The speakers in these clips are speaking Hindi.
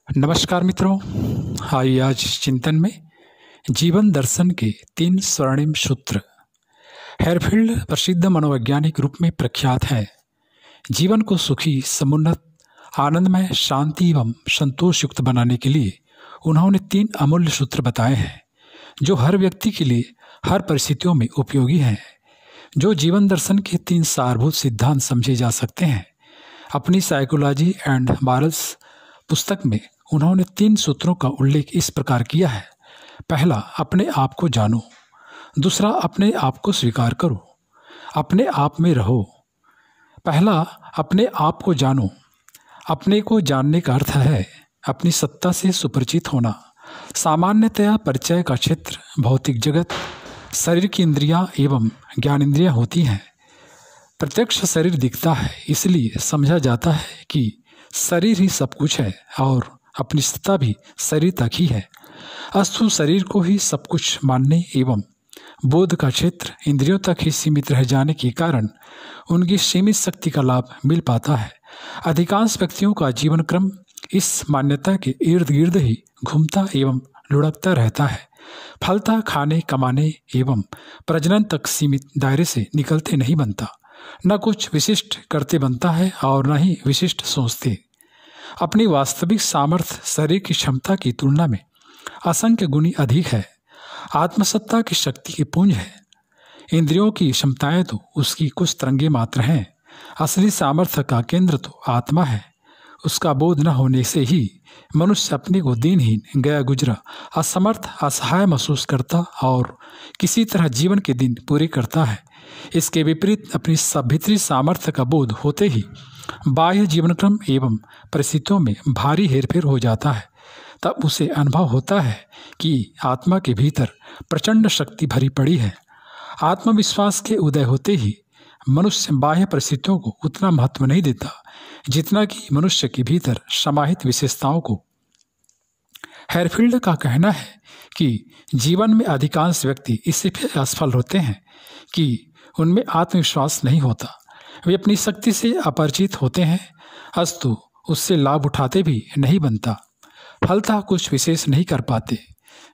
नमस्कार मित्रों, आइए आज चिंतन में जीवन दर्शन के 3 स्वर्णिम सूत्र। हेरफील्ड प्रसिद्ध मनोवैज्ञानिक रूप में प्रख्यात है। जीवन को सुखी, समुन्नत, आनंदमय, शांति एवं संतोष युक्त बनाने के लिए उन्होंने 3 अमूल्य सूत्र बताए हैं, जो हर व्यक्ति के लिए हर परिस्थितियों में उपयोगी हैं। जो जीवन दर्शन के 3 सारभूत सिद्धांत समझे जा सकते हैं। अपनी साइकोलॉजी एंड मॉरल्स पुस्तक में उन्होंने 3 सूत्रों का उल्लेख इस प्रकार किया है। पहला, अपने आप को जानो। दूसरा, अपने आप को स्वीकार करो, अपने आप में रहो। पहला, अपने आप को जानो। अपने को जानने का अर्थ है अपनी सत्ता से सुपरिचित होना। सामान्यतया परिचय का क्षेत्र भौतिक जगत, शरीर की इंद्रियां एवं ज्ञानेंद्रियां होती हैं। प्रत्यक्ष शरीर दिखता है, इसलिए समझा जाता है कि शरीर ही सब कुछ है और अपनी सत्ता भी शरीर तक ही है। अस्तु शरीर को ही सब कुछ मानने एवं बोध का क्षेत्र इंद्रियों तक ही सीमित रह जाने के कारण उनकी सीमित शक्ति का लाभ मिल पाता है। अधिकांश व्यक्तियों का जीवन क्रम इस मान्यता के इर्द गिर्द ही घूमता एवं लुढ़कता रहता है। फलता खाने, कमाने एवं प्रजनन तक सीमित दायरे से निकलते नहीं बनता। न कुछ विशिष्ट करते बनता है और न ही विशिष्ट सोचते। अपनी वास्तविक सामर्थ्य शरीर की क्षमता की तुलना में असंख्य गुनी अधिक है। आत्मसत्ता की शक्ति की पुंज है। इंद्रियों की क्षमताएं तो उसकी कुछ तरंगे मात्र हैं। असली सामर्थ्य का केंद्र तो आत्मा है। उसका बोध न होने से ही मनुष्य अपने को दीनहीन, गया गुजरा, असमर्थ, असहाय महसूस करता और किसी तरह जीवन के दिन पूरे करता है। इसके विपरीत अपनी भीतरी सामर्थ्य का बोध होते ही बाह्य जीवनक्रम एवं परिस्थितियों में भारी हेरफेर हो जाता है। तब उसे अनुभव होता है कि आत्मा के भीतर प्रचंड शक्ति भरी पड़ी है। आत्मविश्वास के उदय होते ही मनुष्य बाह्य परिस्थितियों को उतना महत्व नहीं देता जितना कि मनुष्य के भीतर समाहित विशेषताओं को। हेरफील्ड का कहना है कि जीवन में अधिकांश व्यक्ति इससे फिर असफल होते हैं कि उनमें आत्मविश्वास नहीं होता। वे अपनी शक्ति से अपरिचित होते हैं, अस्तु उससे लाभ उठाते भी नहीं बनता। फलता कुछ विशेष नहीं कर पाते,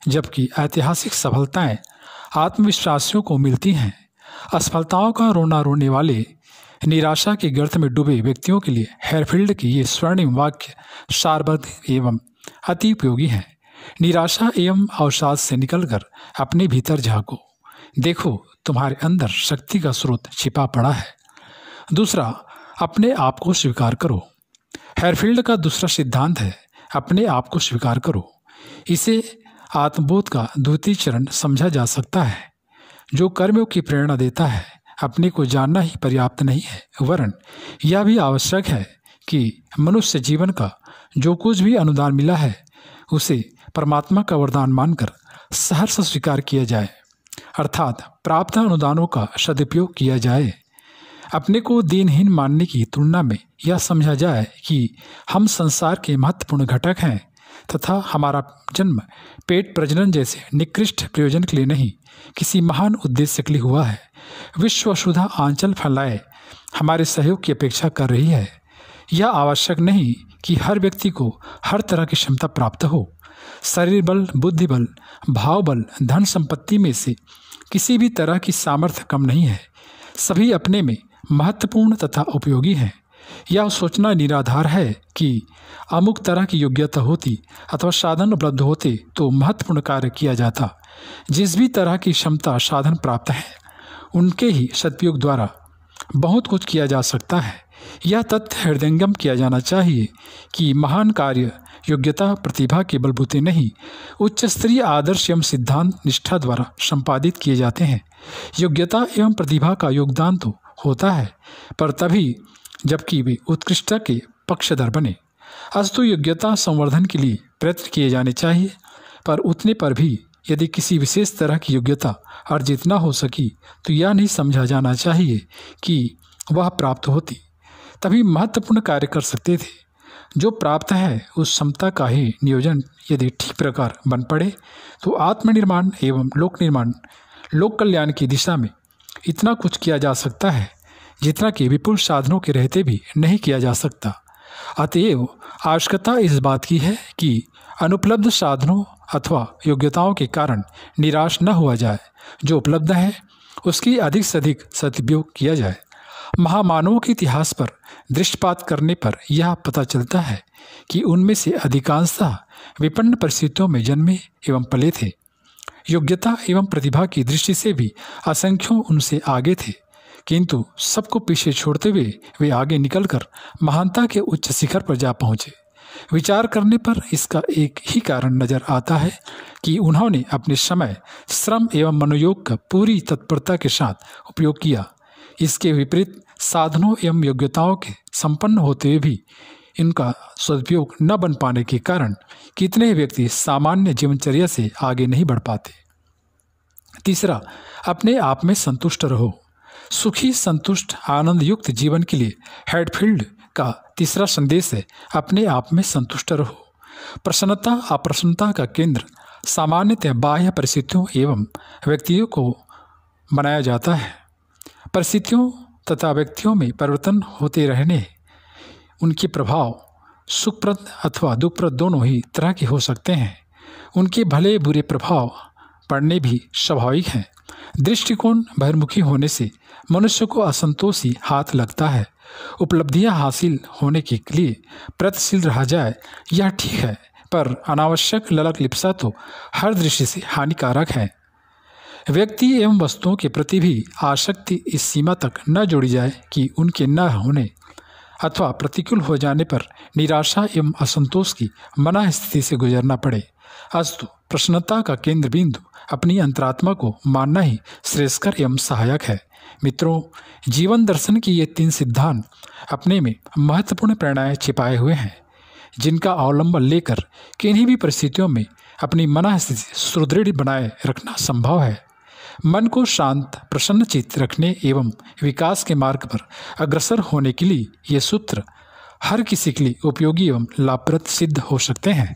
जबकि ऐतिहासिक सफलताएं आत्मविश्वासियों को मिलती हैं। असफलताओं का रोना रोने वाले, निराशा के गर्त में डूबे व्यक्तियों के लिए हेरफील्ड के ये स्वर्णिम वाक्य सारबद्ध एवं अति उपयोगी हैं। निराशा एवं अवसाद से निकलकर अपने भीतर झांको, देखो तुम्हारे अंदर शक्ति का स्रोत छिपा पड़ा है। दूसरा, अपने आप को स्वीकार करो। हेरफील्ड का दूसरा सिद्धांत है अपने आप को स्वीकार करो। इसे आत्मबोध का द्वितीय चरण समझा जा सकता है, जो कर्मों की प्रेरणा देता है। अपने को जानना ही पर्याप्त नहीं है, वरन यह भी आवश्यक है कि मनुष्य जीवन का जो कुछ भी अनुदान मिला है उसे परमात्मा का वरदान मानकर सहर्ष स्वीकार किया जाए, अर्थात प्राप्त अनुदानों का सदुपयोग किया जाए। अपने को दीनहीन मानने की तुलना में यह समझा जाए कि हम संसार के महत्वपूर्ण घटक हैं तथा हमारा जन्म पेट प्रजनन जैसे निकृष्ट प्रयोजन के लिए नहीं, किसी महान उद्देश्य के लिए हुआ है। विश्व वसुधा आंचल फैलाए हमारे सहयोग की अपेक्षा कर रही है। यह आवश्यक नहीं कि हर व्यक्ति को हर तरह की क्षमता प्राप्त हो। शरीर बल, बुद्धि बल, भाव बल, धन संपत्ति में से किसी भी तरह की सामर्थ्य कम नहीं है। सभी अपने में महत्वपूर्ण तथा उपयोगी हैं। यह सोचना निराधार है कि अमुक तरह की योग्यता होती अथवा साधन उपलब्ध होते तो महत्वपूर्ण कार्य किया जाता। जिस भी तरह की क्षमता साधन प्राप्त है उनके ही सदुपयोग द्वारा बहुत कुछ किया जा सकता है। यह तथ्य हृदयंगम किया जाना चाहिए कि महान कार्य योग्यता प्रतिभा के बलबूते नहीं, उच्च स्तरीय आदर्श एवं सिद्धांत निष्ठा द्वारा संपादित किए जाते हैं। योग्यता एवं प्रतिभा का योगदान तो होता है, पर तभी जबकि वे उत्कृष्टता के पक्षधर बने। अस्तु योग्यता संवर्धन के लिए प्रयत्न किए जाने चाहिए, पर उतने पर भी यदि किसी विशेष तरह की योग्यता अर्जित न हो सकी तो यह नहीं समझा जाना चाहिए कि वह प्राप्त होती, तभी महत्वपूर्ण कार्य कर सकते थे। जो प्राप्त है उस क्षमता का ही नियोजन यदि ठीक प्रकार बन पड़े तो आत्मनिर्माण एवं लोक निर्माण, लोक कल्याण की दिशा में इतना कुछ किया जा सकता है जितना कि विपुल साधनों के रहते भी नहीं किया जा सकता। अतएव आवश्यकता इस बात की है कि अनुपलब्ध साधनों अथवा योग्यताओं के कारण निराश न हुआ जाए। जो उपलब्ध है उसकी अधिक से अधिक सदुपयोग किया जाए। महामानवों के इतिहास पर दृष्टिपात करने पर यह पता चलता है कि उनमें से अधिकांशतः विपन्न परिस्थितियों में जन्मे एवं पले थे। योग्यता एवं प्रतिभा की दृष्टि से भी असंख्यों उनसे आगे थे, किंतु सबको पीछे छोड़ते हुए वे आगे निकलकर महानता के उच्च शिखर पर जा पहुँचे। विचार करने पर इसका एक ही कारण नजर आता है कि उन्होंने अपने समय, श्रम एवं मनोयोग का पूरी तत्परता के साथ उपयोग किया। इसके विपरीत साधनों एवं योग्यताओं के संपन्न होते हुए भी इनका सदुपयोग न बन पाने के कारण कितने व्यक्ति सामान्य जीवनचर्या से आगे नहीं बढ़ पाते। तीसरा, अपने आप में संतुष्ट रहो। सुखी, संतुष्ट, आनंद युक्त जीवन के लिए हैडफील्ड का तीसरा संदेश है, अपने आप में संतुष्ट रहो। प्रसन्नता अप्रसन्नता का केंद्र सामान्यतः बाह्य परिस्थितियों एवं व्यक्तियों को बनाया जाता है। परिस्थितियों तथा व्यक्तियों में परिवर्तन होते रहने, उनके प्रभाव सुखप्रद अथवा दुखप्रद दोनों ही तरह के हो सकते हैं। उनके भले बुरे प्रभाव पड़ने भी स्वाभाविक हैं। दृष्टिकोण बहिर्मुखी होने से मनुष्य को असंतोष ही हाथ लगता है। उपलब्धियां हासिल होने के लिए प्रयत्नशील रहा जाए, यह ठीक है, पर अनावश्यक ललक लिप्सा तो हर दृष्टि से हानिकारक है। व्यक्ति एवं वस्तुओं के प्रति भी आसक्ति इस सीमा तक न जोड़ी जाए कि उनके न होने अथवा प्रतिकूल हो जाने पर निराशा एवं असंतोष की मना स्थिति से गुजरना पड़े। अस्तु, प्रसन्नता का केंद्र बिंदु अपनी अंतरात्मा को मानना ही श्रेयस्कर एवं सहायक है। मित्रों, जीवन दर्शन की ये 3 सिद्धांत अपने में महत्वपूर्ण प्रेरणाएं छिपाए हुए हैं, जिनका अवलंबन लेकर किन्हीं भी परिस्थितियों में अपनी मना स्थिति सुदृढ़ बनाए रखना संभव है। मन को शांत, प्रसन्नचित्त रखने एवं विकास के मार्ग पर अग्रसर होने के लिए ये सूत्र हर किसी के लिए उपयोगी एवं लाभप्रद सिद्ध हो सकते हैं।